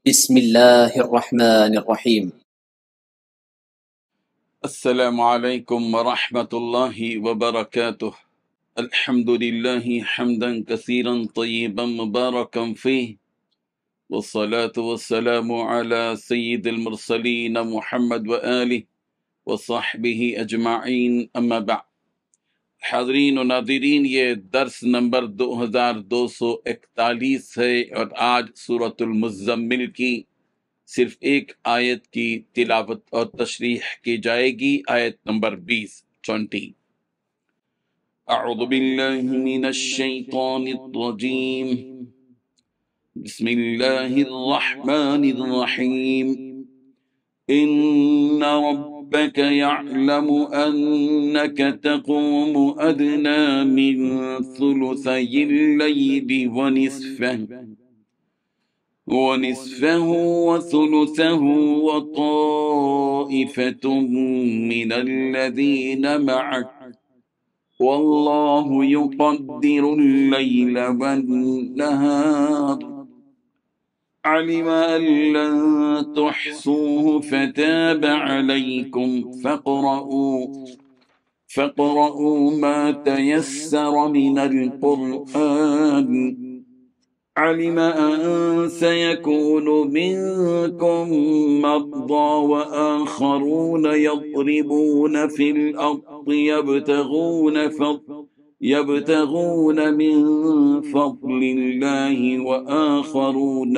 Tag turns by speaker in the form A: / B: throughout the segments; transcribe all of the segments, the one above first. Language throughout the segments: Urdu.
A: بسم الله الرحمن الرحيم.
B: السلام عليكم ورحمة الله وبركاته. الحمد لله حمدا كثيرا طيبا مباركا فيه، والصلاة والسلام على سيد المرسلين محمد وآله وصحبه أجمعين، أما بعد. حاضرین و ناظرین، یہ درس نمبر 2241 ہے اور آج سورۃ المزمل کی صرف ایک آیت کی تلاوت اور تشریح کی جائے گی، آیت نمبر 20 اعوذ باللہ من الشیطان الرجیم، بسم اللہ الرحمن الرحیم، ان ربك يعلم انك تقوم ادنى من ثلثي الليل ونصفه وثلثه وطائفة من الذين معك والله يقدر الليل والنهار علم أن لن تحصوه فتاب عليكم فاقرؤوا ما تيسر من القرآن علم أن سيكون منكم مرضى وآخرون يضربون في الأرض يبتغون من فضل الله وآخرون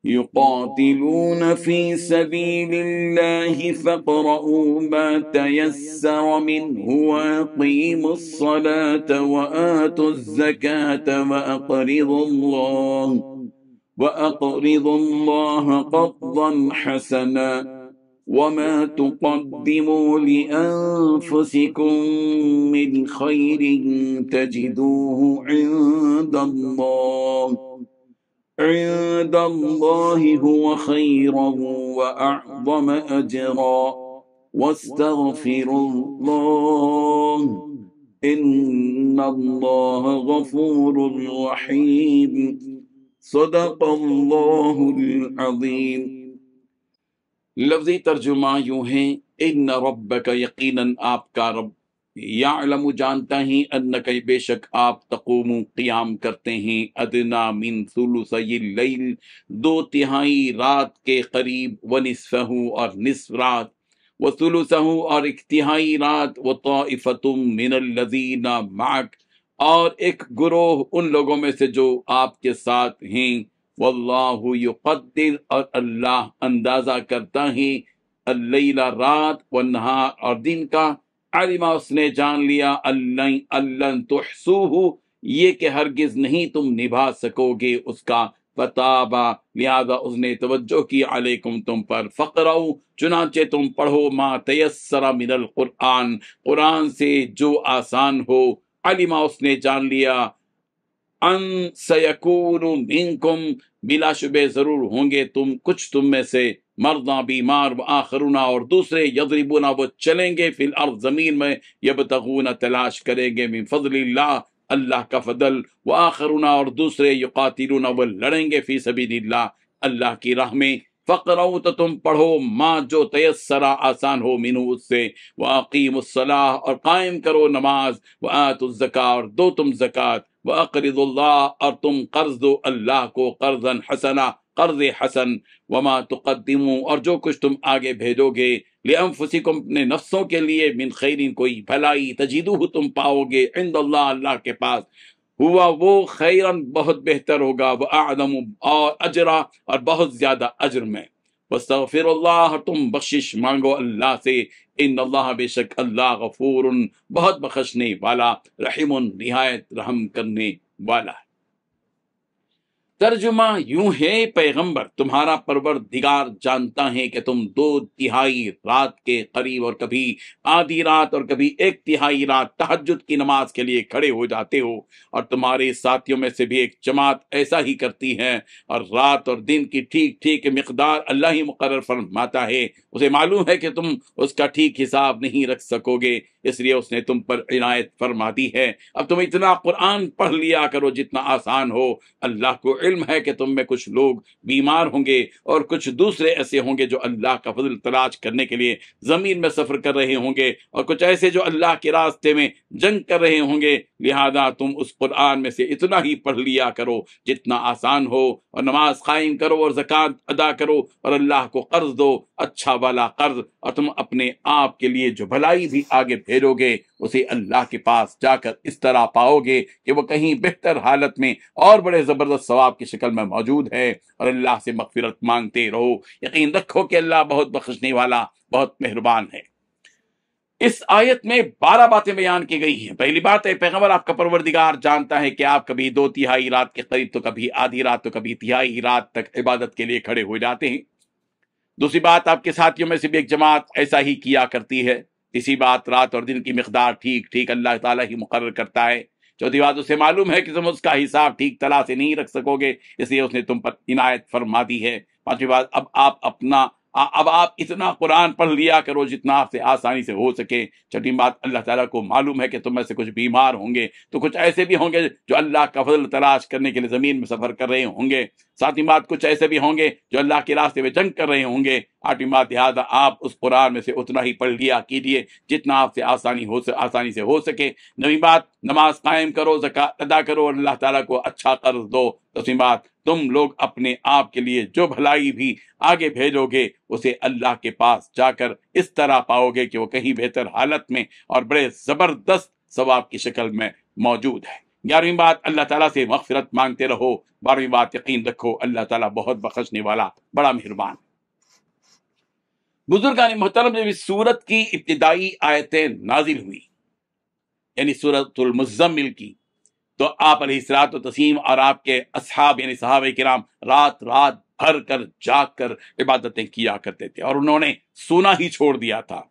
B: يقاتلون في سبيل الله فاقرؤوا ما تيسر منه وأقيموا الصلاة وآتوا الزكاة وأقرضوا الله قرضا حسنا وما تقدموا لأنفسكم من خير تجدوه عند الله هو خيرا وأعظم أجرا واستغفروا الله إن الله غفور رحيم صدق اللہ العظیم۔ لفظی ترجمہ یوں ہے، ان ربک یقیناً آپ کا رب، یعلم جانتا ہی، انک بے شک آپ، تقوم قیام کرتے ہیں، ادنا من ثلثی اللیل 2/3 رات کے قریب، ونصفہ اور نصف رات، وثلثہ اور 1/3 رات، وطائفۃ من الذین معک اور ایک گروہ ان لوگوں میں سے جو آپ کے ساتھ ہیں، واللہ یقدر اور اللہ اندازہ کرتا ہے، اللیل رات، والنہار اور دن کا، علم اس نے جان لیا، اللہ تحصوہ یہ کہ ہرگز نہیں تم نبھا سکو گے اس کا، فتابا لہذا اس نے توجہ کی، علیکم تم پر، فقرؤ چنانچہ تم پڑھو، ما تیسر من القرآن قرآن سے جو آسان ہو، علم اس نے جان لیا، ان سیکون منکم بلا شبہ ضرور ہوں گے کچھ تم میں سے، مرضاں بیمار، وآخرون اور دوسرے، یضربون وہ چلیں گے، فی الارض زمین میں، یبتغون تلاش کریں گے، من فضل اللہ اللہ کا فضل، وآخرون اور دوسرے، یقاتلون وہ لڑیں گے، فی سبیل اللہ اللہ کی راہ میں، فقرؤ تو تم پڑھو، ما جو تیسرا آسان ہو، منہ اس سے، واقیموا الصلاۃ اور قائم کرو نماز، وآتوا الزکاۃ اور دو تم زکوٰۃ، وَأَقْرِضُوا اللَّهَ اور تم قرض دو اللہ کو، قرضاً حسنا قرض حسن، وما تقدموا اور جو کچھ تم آگے بھیجو گے، لأنفسکم اپنے نفسوں کے لیے، من خیرین کوئی بھلائی، تجدوہ تم پاؤ گے، عند اللہ اللہ کے پاس، ہوا وہ خیرن بہت بہتر ہوگا، وأعظم اور اجرا اور بہت زیادہ اجر میں، واستغفر اللہ تم بخشش مانگو اللہ سے، ان اللہ بے شک اللہ غفور بہت بخشنے والا، رحیم نہایت رحم کرنے والا ہے۔ ترجمہ یوں ہے، پیغمبر تمہارا پروردگار جانتا ہے کہ تم 2/3 رات کے قریب اور کبھی آدھی رات اور کبھی 1/3 رات تہجد کی نماز کے لیے کھڑے ہو جاتے ہو، اور تمہارے ساتھیوں میں سے بھی ایک جماعت ایسا ہی کرتی ہے، اور رات اور دن کی ٹھیک ٹھیک مقدار اللہ ہی مقرر فرماتا ہے، اسے معلوم ہے کہ تم اس کا ٹھیک حساب نہیں رکھ سکو گے، اس لیے اس نے تم پر عنایت فرما دی ہے۔ اب تم اتنا قرآن پڑھ لیا کرو جتنا آسان ہو۔ اللہ کو علم ہے کہ تم میں کچھ لوگ بیمار ہوں گے اور کچھ دوسرے ایسے ہوں گے جو اللہ کا فضل تلاش کرنے کے لیے زمین میں سفر کر رہے ہوں گے، اور کچھ ایسے جو اللہ کے راستے میں جنگ کر رہے ہوں گے، لہذا تم اس قرآن میں سے اتنا ہی پڑھ لیا کرو جتنا آسان ہو، اور نماز قائم کرو اور زکوٰۃ ادا کرو اور اللہ کو قرض دو، اچھا والا قرض، اور تم اپنے آپ کے لیے جو بھلائی بھی آگے بھیجو گے اسے اللہ کے پاس جا کر اس طرح پاؤ گے کہ وہ کہیں بہتر حالت میں اور بڑے زبردست ثواب کی شکل میں موجود ہے۔ اور اللہ سے مغفرت مانگتے رہو، یقین رکھو کہ اللہ بہت بخشنے والا، بہت مہربان ہے۔ اس آیت میں 12 باتیں بیان کی گئی ہیں۔ پہلی بات ہے، پیغمبر آپ کا پروردگار جانتا ہے کہ آپ کبھی 2/3 رات کے قریب تو کبھی آدھی رات تو کبھی تہائی رات تک عبادت کے لیے کھڑے ہو جاتے ہیں۔ دوسری بات، آپ کے ساتھیوں میں سے بھی ایک جماعت ایسا ہی کیا کرتی ہے۔ تیسری بات، رات اور دن کی مقدار ٹھیک ٹھیک اللہ تعالیٰ ہی مقرر کرتا ہے۔ چوتھی بات، اسے معلوم ہے کہ تم اس کا حساب ٹھیک طرح سے نہیں رکھ سکو گے، اس لیے اس نے تم پر عنایت فرما دی ہے۔ پانچویں بات، اب آپ اتنا قرآن پڑھ لیا کرو جتنا آپ سے آسانی سے ہو سکے۔ چھٹی بات، اللہ تعالیٰ کو معلوم ہے کہ تم میں سے کچھ بیمار ہوں گے، تو کچھ ایسے بھی ہوں گے جو اللہ کا فضل تلاش کرنے کے لیے زمین میں سفر کر رہے ہوں گے۔ ساتویں بات، کچھ ایسے بھی ہوں گے جو اللہ کے راستے میں جنگ کر رہے ہوں گے۔ آٹھویں بات، لہٰذا آپ اس قرآن میں سے اتنا ہی پڑھ لیا کیجیے جتنا آپ سے آسانی سے ہو سکے۔ نویں بات، نماز قائم کرو، زکوٰۃ ادا کرو اور اللہ تعالیٰ کو اچھا قرض دو۔ دسویں بات، تم لوگ اپنے آپ کے لیے جو بھلائی بھی آگے بھیجو گے اسے اللہ کے پاس جا کر اس طرح پاؤ گے کہ وہ کہیں بہتر حالت میں اور بڑے زبردست ثواب کی شکل میں موجود ہے۔ 11ویں بات، اللہ تعالیٰ سے مغفرت مانگتے رہو۔ 12ویں بات، یقین رکھو اللہ تعالیٰ بہت بخشنے والا، بڑا مہربان۔ بزرگان محترم، جب اس سورت کی ابتدائی آیتیں نازل ہوئی، یعنی سورۃ المزمل کی، تو آپ علیہ الصلوۃ والتسلیم اور آپ کے اصحاب یعنی صحابہ کرام رات بھر کر جاگ کر عبادتیں کیا کرتے تھے، اور انہوں نے سونا ہی چھوڑ دیا تھا۔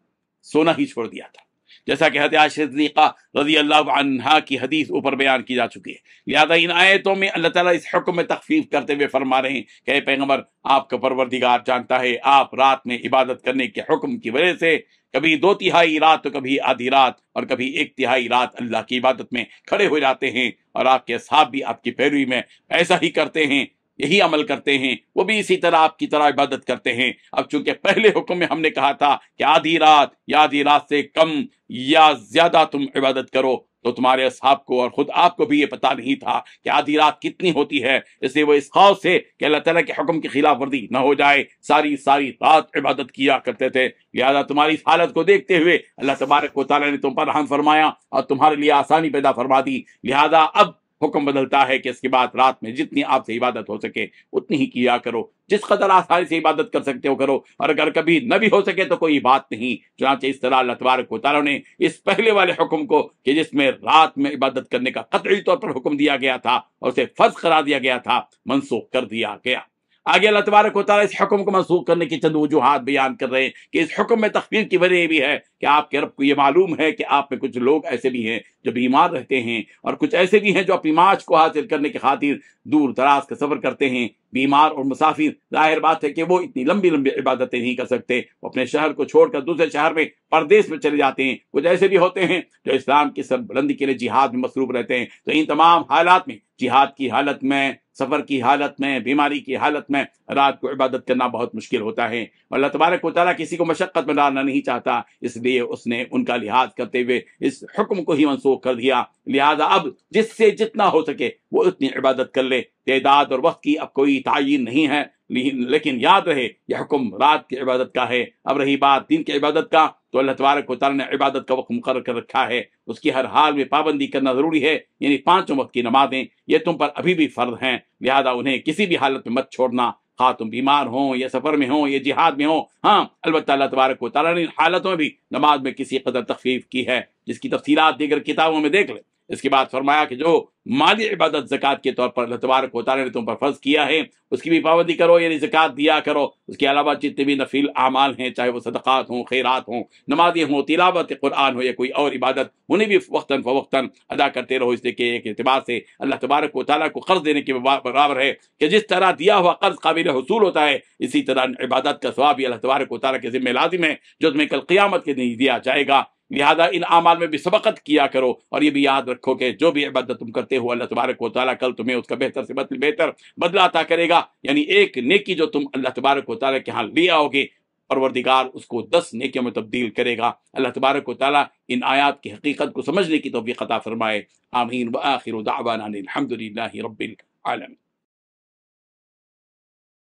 B: جیسا کہ حضرت عائشہ صدیقہ رضی اللہ عنہا کی حدیث اوپر بیان کی جا چکی ہے۔ لہذا ان آیتوں میں اللہ تعالیٰ اس حکم میں تخفیف کرتے ہوئے فرما رہے ہیں کہ اے پیغمبر، آپ کا پروردگار جانتا ہے آپ رات میں عبادت کرنے کے حکم کی وجہ سے کبھی 2/3 رات تو کبھی آدھی رات اور کبھی 1/3 رات اللہ کی عبادت میں کھڑے ہو جاتے ہیں، اور آپ کے اصحاب بھی آپ کی پیروی میں ایسا ہی کرتے ہیں، یہی عمل کرتے ہیں، وہ بھی اسی طرح آپ کی طرح عبادت کرتے ہیں۔ اب چونکہ پہلے حکم میں ہم نے کہا تھا کہ آدھی رات یا آدھی رات سے کم یا زیادہ تم عبادت کرو، تو تمہارے اصحاب کو اور خود آپ کو بھی یہ پتہ نہیں تھا کہ آدھی رات کتنی ہوتی ہے، اس لیے وہ اس خوف سے کہ اللہ تعالیٰ کے حکم کی خلاف ورزی نہ ہو جائے ساری رات عبادت کیا کرتے تھے۔ لہذا تمہاری اس حالت کو دیکھتے ہوئے اللہ تبارک و تعالیٰ نے تم پر رحم فرمایا اور تمہارے لیے آسانی پیدا فرما دی۔ لہذا اب حکم بدلتا ہے کہ اس کے بعد رات میں جتنی آپ سے عبادت ہو سکے اتنی ہی کیا کرو، جس قدر آسانی سے عبادت کر سکتے ہو کرو، اور اگر کبھی نہ بھی ہو سکے تو کوئی بات نہیں۔ چنانچہ اس طرح اللہ تبارک و تعالیٰ نے اس پہلے والے حکم کو کہ جس میں رات میں عبادت کرنے کا قطعی طور پر حکم دیا گیا تھا اور اسے فرض قرار دیا گیا تھا، منسوخ کر دیا گیا۔ آگے اللہ تبارک و تعالیٰ اس حکم کو منسوخ کرنے کی چند وجوہات بیان کر رہے ہیں کہ اس حکم میں تخفیف کی وجہ یہ بھی ہے کہ آپ کے رب کو یہ معلوم ہے کہ آپ میں کچھ لوگ ایسے بھی ہیں جو بیمار رہتے ہیں، اور کچھ ایسے بھی ہیں جو اپنی معاش کو حاصل کرنے کی خاطر دور دراز کا سفر کرتے ہیں۔ بیمار اور مسافر ظاہر بات ہے کہ وہ اتنی لمبی عبادتیں نہیں کر سکتے، وہ اپنے شہر کو چھوڑ کر دوسرے شہر میں پردیس میں چلے جاتے ہیں۔ کچھ ایسے بھی ہوتے ہیں جو اسلام کی سربلندی کے لیے جہاد میں مصروف رہتے ہیں۔ تو ان تمام حالات میں، جہاد کی حالت میں، سفر کی حالت میں، بیماری کی حالت میں رات کو عبادت کرنا بہت مشکل ہوتا ہے، اور اللہ تبارک و تعالیٰ کسی کو مشقت میں ڈالنا نہیں چاہتا، اس لیے اس نے ان کا لحاظ کرتے ہوئے اس حکم کو ہی منسوخ کر دیا۔ لہذا اب جس سے جتنا ہو سکے وہ اتنی عبادت کر لے۔ تعداد اور وقت کی اب کوئی تعین نہیں ہے، لیکن یاد رہے یہ حکم رات کی عبادت کا ہے۔ اب رہی بات دن کی عبادت کا، تو اللہ تبارک و تعالیٰ نے عبادت کا وقت مقرر کر رکھا ہے، اس کی ہر حال میں پابندی کرنا ضروری ہے، یعنی 5 وقت کی نمازیں یہ تم پر ابھی بھی فرض ہیں، لہذا انہیں کسی بھی حالت میں مت چھوڑنا، خواہ تم بیمار ہوں یا سفر میں ہوں یا جہاد میں ہوں۔ ہاں البتہ اللہ تبارک و تعالیٰ نے ان حالتوں میں بھی نماز میں کسی قدر تخفیف کی ہے، جس کی تفصیلات دیگر کتابوں میں دیکھ لیں۔ اس کے بعد فرمایا کہ جو مالی عبادت زکوٰۃ کے طور پر اللہ تبارک و تعالیٰ نے تم پر فرض کیا ہے اس کی بھی پابندی کرو، یعنی زکوٰۃ دیا کرو۔ اس کے علاوہ جتنے بھی نفل اعمال ہیں، چاہے وہ صدقات ہوں، خیرات ہوں، نمازیں ہوں، تلاوت قرآن ہو یا کوئی اور عبادت، انہیں بھی وقتاً فوقتاً ادا کرتے رہو، اس لیے کہ ایک اعتبار سے اللہ تبارک و تعالیٰ کو قرض دینے کے برابر ہے کہ جس طرح دیا ہوا قرض قابل حصول ہوتا ہے، اسی طرح عبادت کا ثواب بھی اللہ تبارک و تعالیٰ کے ذمہ لازم ہے، جو تمہیں کل قیامت کے دن دیا جائے گا۔ لہذا ان اعمال میں بھی سبقت کیا کرو، اور یہ بھی یاد رکھو کہ جو بھی عبادت تم کرتے ہو اللہ تبارک و تعالیٰ کل تمہیں اس کا بہتر سے بہتر بدلہ عطا کرے گا. یعنی ایک نیکی جو تم اللہ تبارک و تعالیٰ کے ہاں لے آؤ گے، پروردگار اس کو 10 نیکیوں میں تبدیل کرے گا. اللہ تبارک و تعالیٰ ان آیات کی حقیقت کو سمجھنے کی توفیق عطا فرمائے. آمین. وآخر دعوانا الحمدللہ رب العالمین.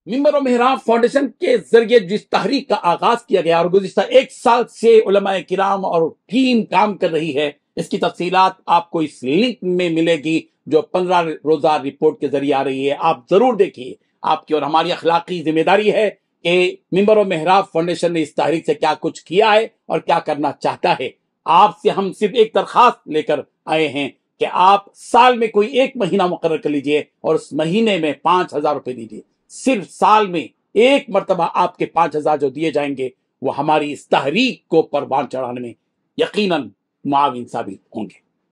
B: منبر و محراب فاؤنڈیشن کے ذریعے جس تحریک کا آغاز کیا گیا اور گزشتہ 1 سال سے علماء کرام اور ٹیم کام کر رہی ہے، اس کی تفصیلات آپ کو اس لنک میں ملے گی جو 15 روزہ رپورٹ کے ذریعے آ رہی ہے. آپ ضرور دیکھیے. آپ کی اور ہماری اخلاقی ذمہ داری ہے کہ منبر و محراب فاؤنڈیشن نے اس تحریک سے کیا کچھ کیا ہے اور کیا کرنا چاہتا ہے. آپ سے ہم صرف ایک درخواست لے کر آئے ہیں کہ آپ سال میں کوئی 1 مہینہ مقرر کر لیجئے اور اس مہینے میں 5000 روپے دیجیے. صرف سال میں ایک مرتبہ آپ کے 5000 جو دیے جائیں گے وہ ہماری اس تحریک کو پروان چڑھانے میں یقیناً معاون ثابت ہوں گے.